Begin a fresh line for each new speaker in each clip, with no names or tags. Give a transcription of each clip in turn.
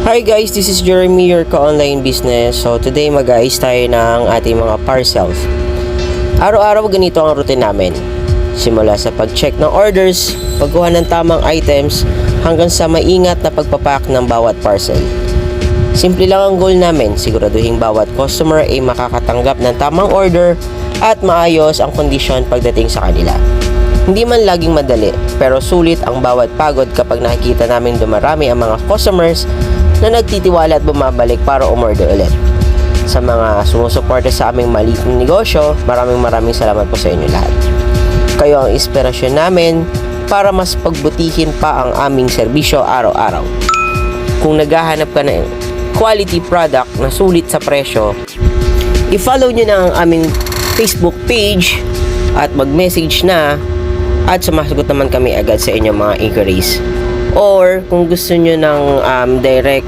Hi guys, this is Jeremy, your ka-online business. So today mag-ayos tayo ng ating mga parcels. Araw-araw ganito ang routine namin. Simula sa pag-check ng orders, pagkuha ng tamang items, hanggang sa maingat na pagpapack ng bawat parcel. Simple lang ang goal namin, siguraduhin bawat customer ay makakatanggap ng tamang order at maayos ang kondisyon pagdating sa kanila. Hindi man laging madali, pero sulit ang bawat pagod kapag nakikita namin dumarami ang mga customers na nagtitiwala at bumabalik para umorder ulit. Sa mga sumusuporta sa aming maliit na negosyo, maraming salamat po sa inyo lahat. Kayo ang inspirasyon namin para mas pagbutihin pa ang aming serbisyo araw-araw. Kung naghahanap ka ng quality product na sulit sa presyo, i-follow nyo na ang aming Facebook page at mag-message na at sumasagot naman kami agad sa inyong mga inquiries. Or kung gusto nyo ng direct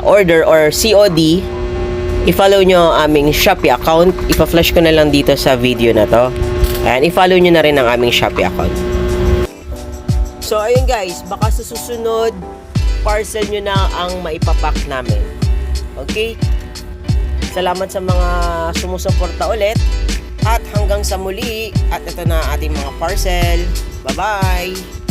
order or COD, i-follow nyo ang aming Shopee account. Ipa-flash ko na lang dito sa video na to. And i-follow nyo na rin ang aming Shopee account. So ayun guys, baka sa susunod parcel nyo na ang maipapack namin. Okay? Salamat sa mga sumusuporta ulit. At hanggang sa muli, at ito na ating mga parcel. Bye-bye!